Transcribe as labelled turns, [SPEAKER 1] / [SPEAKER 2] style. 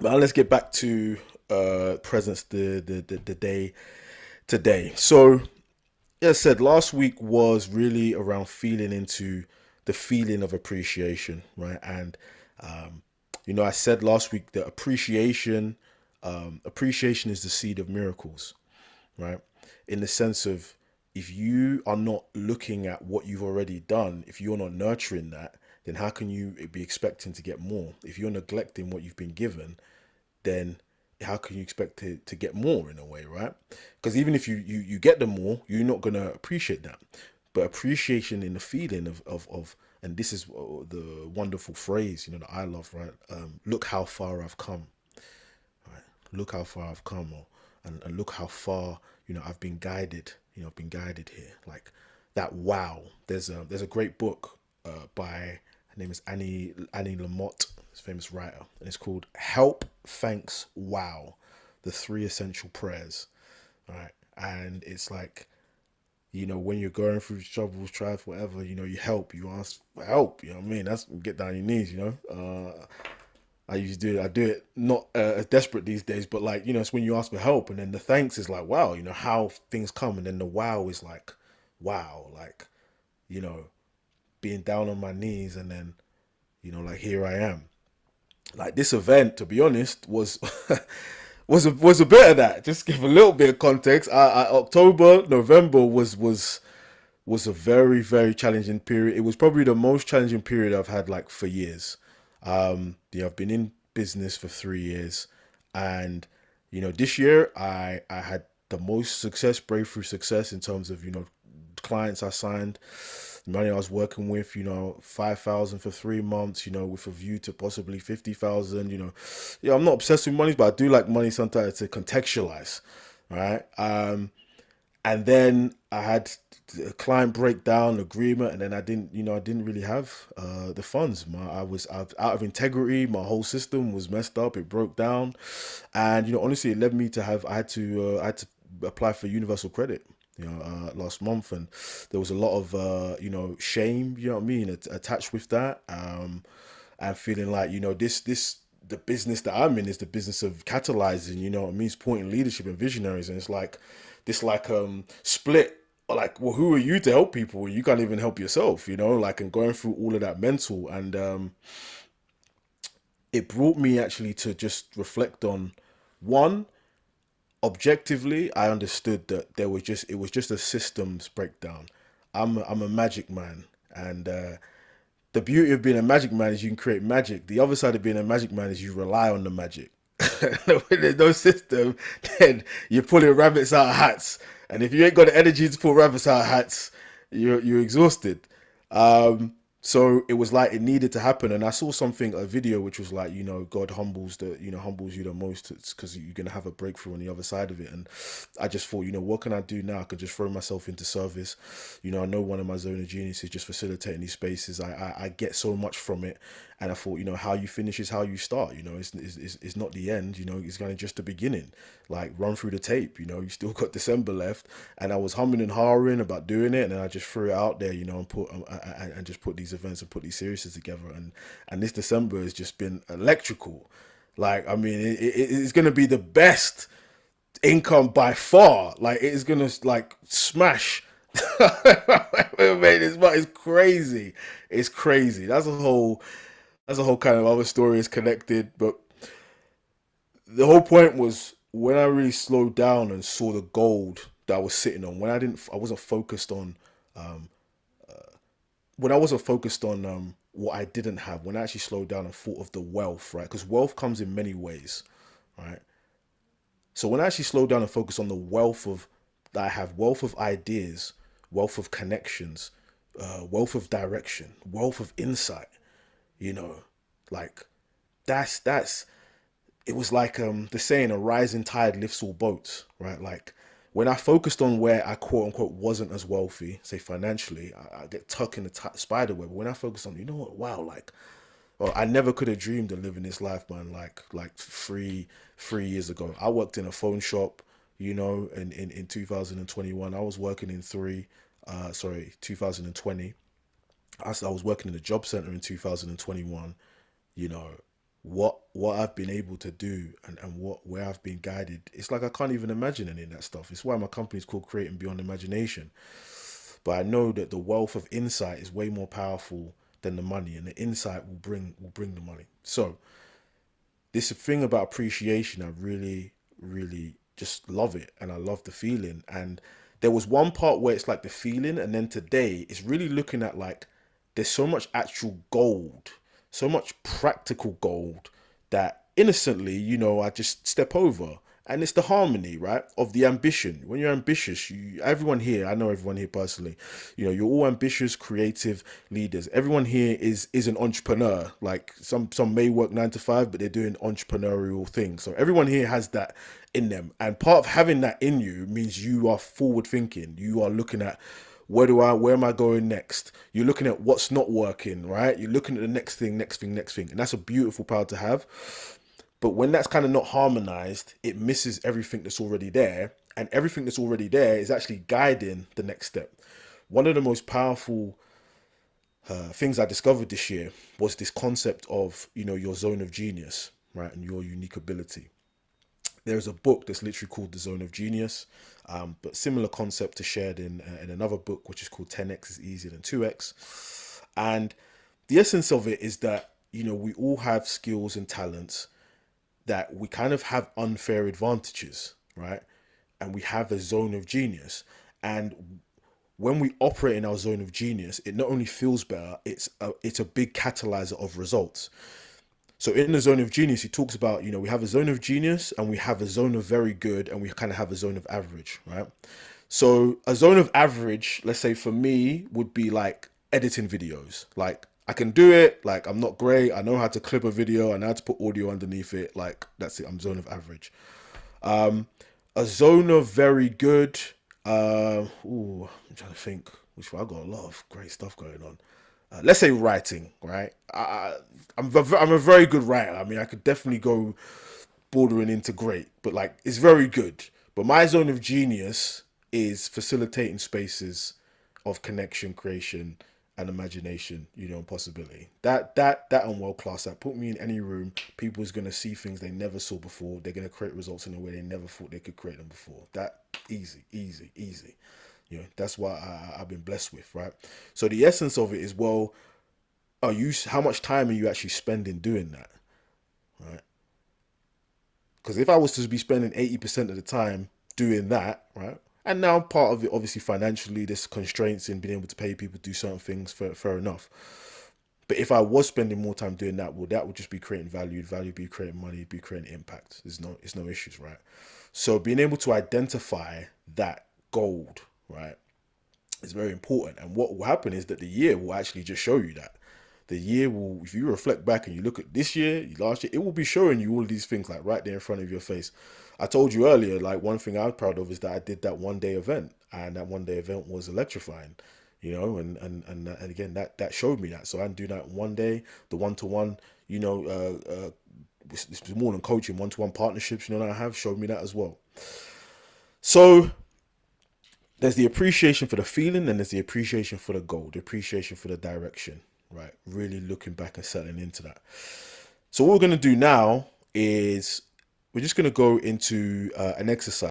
[SPEAKER 1] Now let's get back to presents the day today. So, as I said, last week was really around feeling into the feeling of appreciation, right? And um, I said last week that appreciation is the seed of miracles, right? In the sense of, if you are not looking at what you've already done, if you're not nurturing that, then how can you be expecting to get more? If you're neglecting what you've been given, then how can you expect to get more in a way, right? Because even if you get the more, you're not going to appreciate that. But appreciation in the feeling of and this is the wonderful phrase, that I love, right? Look how far I've come, right? Look how far I've come, and look how far, I've been guided, I've been guided here. Like that, wow. There's a great book by, her name is Annie Lamott, this famous writer, and it's called Help, Thanks, Wow, the Three Essential Prayers, right? And it's like, when you're going through troubles, trials, whatever, you help, you ask for help, you know what I mean? That's get down on your knees, I usually do it. I do it not as desperate these days, but like, it's when you ask for help, and then the thanks is like, wow, how things come, and then the wow is like, wow, like, you know, being down on my knees, and then, like, here I am. Like this event, to be honest, was was a bit of that. Just give a little bit of context. October, November was a very, very challenging period. It was probably the most challenging period I've had like for years. I've been in business for 3 years, and this year I had the most success, breakthrough success in terms of clients I signed, money I was working with. 5,000 for 3 months. With a view to possibly 50,000. Yeah, I'm not obsessed with money, but I do like money sometimes to contextualize, right? And then I had a client breakdown agreement, and then I didn't really have the funds. I was out of integrity. My whole system was messed up. It broke down, and honestly, it led me to I had to apply for universal credit. Last month, and there was a lot of shame. You know what I mean, attached with that. And feeling like this the business that I'm in is the business of catalyzing, what I mean, supporting leadership and visionaries, and it's like this like split, like, well, who are you to help people when you can't even help yourself, like, and going through all of that mental, and it brought me actually to just reflect on, one, objectively, I understood that it was just a systems breakdown. I'm a magic man, and the beauty of being a magic man is you can create magic. The other side of being a magic man is you rely on the magic. When there's no system, then you're pulling rabbits out of hats. And if you ain't got the energy to pull rabbits out of hats, you're exhausted. Um, so it was like it needed to happen, and I saw something, a video, which was like, God humbles you the most, because you're gonna have a breakthrough on the other side of it. And I just thought, what can I do now? I could just throw myself into service. I know one of my zone of genius is just facilitating these spaces. I get so much from it, and I thought, how you finish is how you start. It's not the end. It's kind of just the beginning. Like, run through the tape. You still got December left, and I was humming and hawing about doing it, and then I just threw it out there, and put and just put these events and put these series together, and this December has just been electrical. Like, I mean, it's going to be the best income by far. Like, it is going to like smash. It's crazy. It's crazy. That's a whole kind of other story is connected, but the whole point was when I really slowed down and saw the gold that I was sitting on. I wasn't focused on um, when I wasn't focused on what I didn't have. When I actually slowed down and thought of the wealth, right? Because wealth comes in many ways, right? So when I actually slow down and focus on the wealth of that I have, wealth of ideas, wealth of connections, wealth of direction, wealth of insight, you know, like that's it was like the saying, a rising tide lifts all boats, right? Like, when I focused on where I quote unquote wasn't as wealthy, say financially, I get tucked in the spider web. But when I focused on, wow, like, well, I never could have dreamed of living this life, man. Like three years ago, I worked in a phone shop, in 2021. I was working in 2020. I was working in a job center in 2021, you know. what I've been able to do, and where I've been guided, it's like I can't even imagine any of that stuff. It's why my company is called Creating Beyond Imagination. But I know that the wealth of insight is way more powerful than the money, and the insight will bring the money. So this thing about appreciation, I really, really just love it, and I love the feeling. And there was one part where it's like the feeling, and then today it's really looking at like there's so much actual gold, so much practical gold that innocently, I just step over. And it's the harmony, right, of the ambition. When you're ambitious, everyone here, I know everyone here personally, you're all ambitious, creative leaders. Everyone here is an entrepreneur. Like some may work 9 to 5, but they're doing entrepreneurial things. So everyone here has that in them. And part of having that in you means you are forward thinking. You are looking at where am I going next? You're looking at what's not working, right? You're looking at the next thing, next thing, next thing. And that's a beautiful power to have. But when that's kind of not harmonized, it misses everything that's already there. And everything that's already there is actually guiding the next step. One of the most powerful things I discovered this year was this concept of, your zone of genius, right? And your unique ability. There's a book that's literally called The Zone of Genius, but similar concept to shared in another book, which is called 10x is easier than 2x. And the essence of it is that, we all have skills and talents that we kind of have unfair advantages, right? And we have a zone of genius. And when we operate in our zone of genius, it not only feels better, it's a big catalyzer of results. So in the zone of genius, he talks about, we have a zone of genius and we have a zone of very good and we kind of have a zone of average, right? So a zone of average, let's say for me, would be like editing videos. Like I can do it, like I'm not great. I know how to clip a video, I know how to put audio underneath it. Like that's it, I'm zone of average. Um, a zone of very good. I'm trying to think. Which one? I got a lot of great stuff going on. Let's say writing, right? I'm a very good writer. I mean, I could definitely go bordering into great, but like it's very good. But my zone of genius is facilitating spaces of connection, creation, and imagination, and possibility. That and world class. That put me in any room. People is gonna see things they never saw before. They're gonna create results in a way they never thought they could create them before. That easy, easy, easy. That's what I've been blessed with, right? So the essence of it is, well, how much time are you actually spending doing that, right? Because if I was to be spending 80% of the time doing that, right? And now part of it, obviously financially, there's constraints in being able to pay people to do certain things, fair enough. But if I was spending more time doing that, well, that would just be creating value be creating money, be creating impact. It's no issues, right? So being able to identify that gold, right, is very important. And what will happen is that the year will actually just show you that. The year will, if you reflect back and you look at this year, last year, it will be showing you all of these things like right there in front of your face. I told you earlier, like one thing I'm proud of is that I did that 1 day event, and that 1 day event was electrifying, and again that showed me that. So I do that 1 day, the one-to-one, it's more than coaching, one-to-one partnerships, that I have showed me that as well. So there's the appreciation for the feeling, and there's the appreciation for the goal, the appreciation for the direction, right? Really looking back and settling into that. So what we're going to do now is we're just going to go into an exercise.